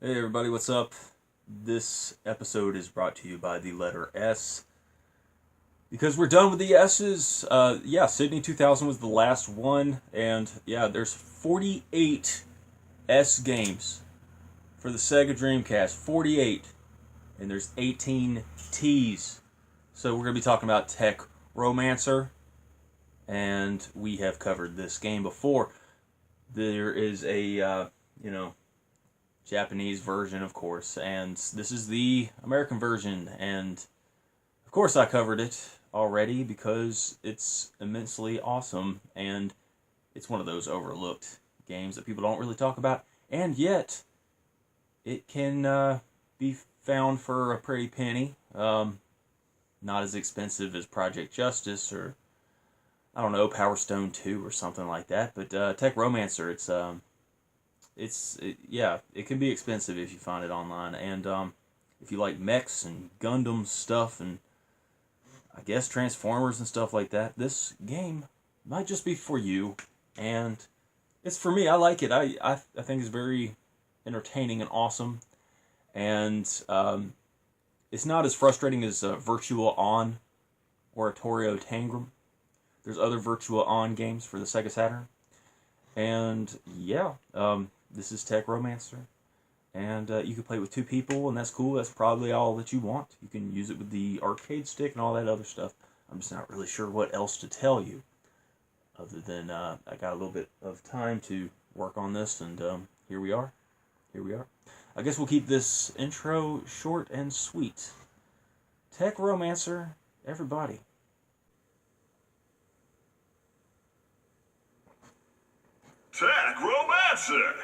Hey everybody, what's up? This episode is brought to you by the letter S. Because we're done with the S's. Sydney 2000 was the last one. And yeah, there's 48 S games for the Sega Dreamcast. 48. And there's 18 T's. So we're going to be talking about Tech Romancer. And we have covered this game before. There is a, Japanese version, of course, and this is the American version, and of course I covered it already because it's immensely awesome, and it's one of those overlooked games that people don't really talk about, and yet it can be found for a pretty penny. Not as expensive as Project Justice or, I don't know, Power Stone 2 or something like that, but Tech Romancer, it can be expensive if you find it online, and if you like mechs and Gundam stuff and I guess Transformers and stuff like that, this game might just be for you, and it's for me. I like it. I think it's very entertaining and awesome, and it's not as frustrating as Virtua On or Oratorio Tangram. There's other Virtua On games for the Sega Saturn, and this is Tech Romancer, and you can play it with two people, and that's cool. That's probably all that you want. You can use it with the arcade stick and all that other stuff. I'm just not really sure what else to tell you, other than I got a little bit of time to work on this, and here we are. I guess we'll keep this intro short and sweet. Tech Romancer, everybody. Tech Romancer!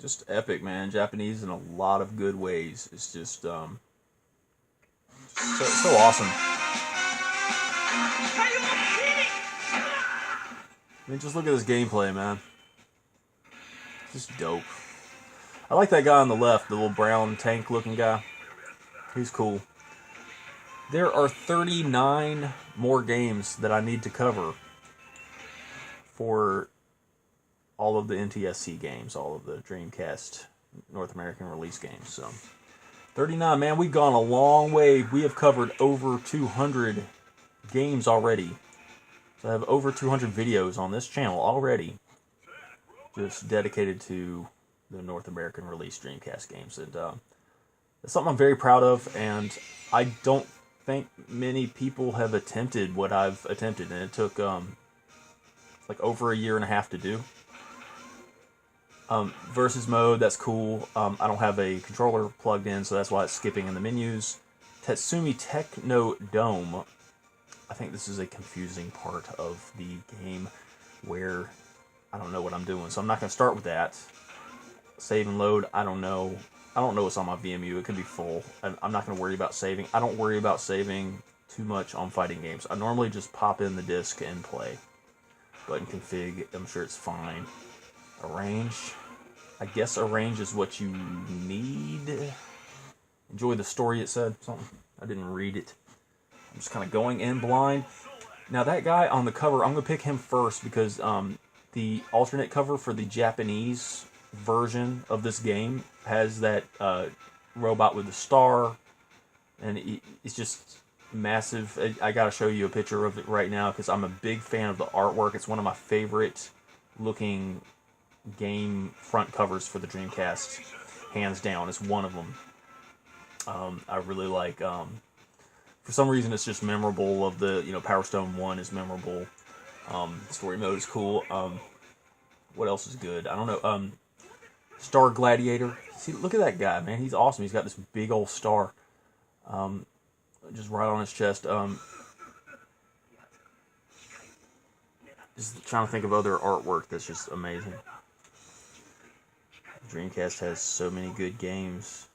Just epic, man. Japanese in a lot of good ways. It's just so awesome. I mean, just look at this gameplay, man. Just dope. I like that guy on the left, the little brown tank-looking guy. He's cool. There are 39 more games that I need to cover for all of the NTSC games, all of the Dreamcast North American release games. So 39, man, we've gone a long way. We have covered over 200 games already. So I have over 200 videos on this channel already, just dedicated to the North American release Dreamcast games. And it's something I'm very proud of, and I don't think many people have attempted what I've attempted, and it took like over a year and a half to do. Versus mode, that's cool. I don't have a controller plugged in, so that's why it's skipping in the menus. Tatsumi Techno Dome. I think this is a confusing part of the game where I don't know what I'm doing, so I'm not going to start with that. Save and load, I don't know. I don't know what's on my VMU. It could be full. I'm not going to worry about saving. I don't worry about saving too much on fighting games. I normally just pop in the disc and play. Button config, I'm sure it's fine. Arrange. I guess arrange is what you need. Enjoy the story, it said. Something. I didn't read it. I'm just kind of going in blind. Now that guy on the cover, I'm going to pick him first because the alternate cover for the Japanese version of this game has that robot with the star, and it's just massive. I got to show you a picture of it right now because I'm a big fan of the artwork. It's one of my favorite looking game front covers for the Dreamcast, hands down. It's one of them. I really like. For some reason, it's just memorable. Of the Power Stone 1 is memorable. Story mode is cool. What else is good? I don't know. Star Gladiator. See, look at that guy, man. He's awesome. He's got this big old star, just right on his chest. Just trying to think of other artwork that's just amazing. Dreamcast has so many good games.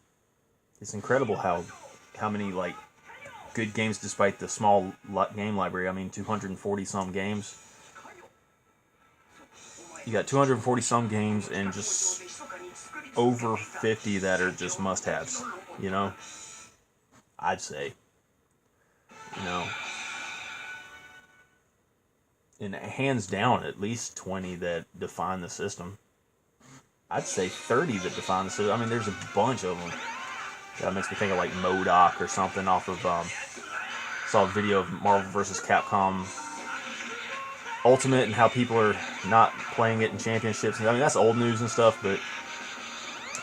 It's incredible how many like good games, despite the small game library. I mean, 240 some games. You got 240 some games and just over 50 that are just must-haves. I'd say. And hands down, at least 20 that define the system. I'd say 30 that define the system. I mean, there's a bunch of them. That makes me think of like MODOK or something off of, saw a video of Marvel vs. Capcom Ultimate and how people are not playing it in championships. I mean, that's old news and stuff, but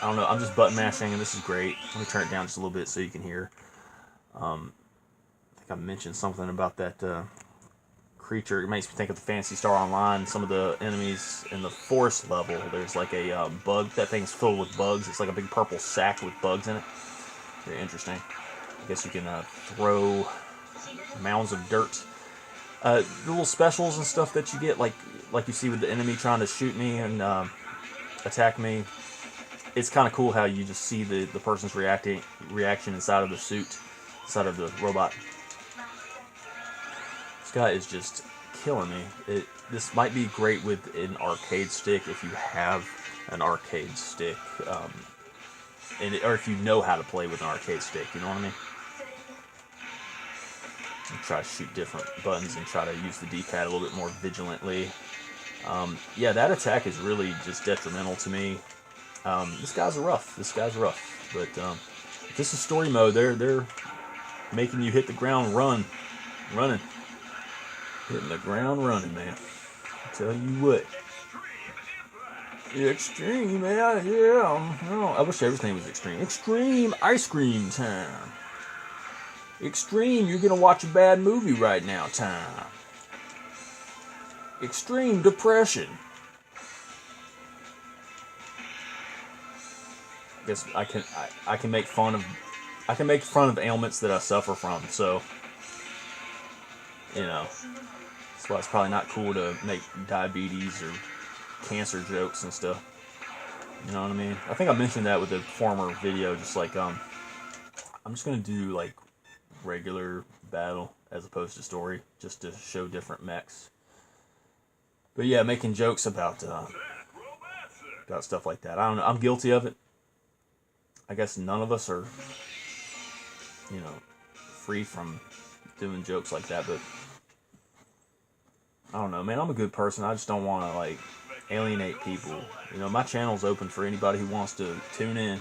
I don't know. I'm just button mashing, and this is great. Let me turn it down just a little bit so you can hear. I think I mentioned something about that creature. It makes me think of the Phantasy Star Online. Some of the enemies in the forest level, there's like a bug. That thing's filled with bugs. It's like a big purple sack with bugs in it. Very interesting. I guess you can throw mounds of dirt. The little specials and stuff that you get, like you see with the enemy trying to shoot me and attack me. It's kind of cool how you just see the person's reaction inside of the suit, inside of the robot. This guy is just killing me. This might be great with an arcade stick if you have an arcade stick, or if you know how to play with an arcade stick. You know what I mean? And try to shoot different buttons and try to use the D-pad a little bit more vigilantly. Yeah, that attack is really just detrimental to me. This guy's rough. But if this is story mode, they're making you hit the ground running. Hitting the ground running, man. I tell you what. Extreme, man. Yeah. I wish everything was extreme. Extreme ice cream time. Extreme, you're gonna watch a bad movie right now time. Extreme depression. I guess I can make fun of ailments that I suffer from, so that's why it's probably not cool to make diabetes or cancer jokes and stuff. You know what I mean? I think I mentioned that with a former video, just like I'm just gonna do like regular battle as opposed to story, just to show different mechs. But yeah, making jokes about stuff like that. I don't know. I'm guilty of it. I guess none of us are, free from doing jokes like that, but I don't know, man. I'm a good person. I just don't want to, like, alienate people. My channel's open for anybody who wants to tune in,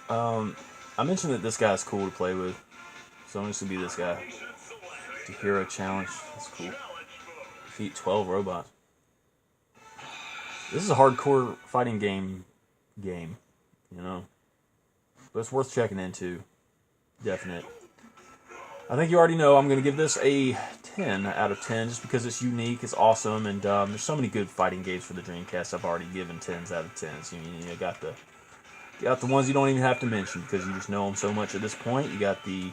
I mentioned that this guy's cool to play with, so I'm just going to be this guy. The hero challenge. That's cool. Defeat 12 robots. This is a hardcore fighting game, but it's worth checking into. Definite. I think you already know I'm going to give this a 10 out of 10 just because it's unique, it's awesome, and there's so many good fighting games for the Dreamcast. I've already given 10s out of 10s. You got the ones you don't even have to mention because you just know them so much at this point. You got the,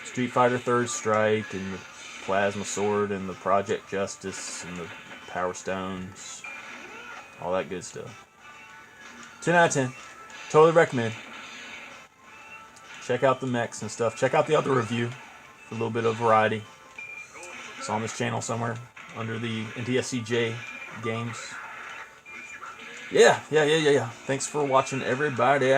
Street Fighter Third Strike and the Plasma Sword and the Project Justice and the Power Stones, all that good stuff. 10 out of 10. Totally recommend. Check out the mechs and stuff. Check out the other review for a little bit of variety. It's on this channel somewhere under the NTSCJ games. Yeah. Thanks for watching, everybody.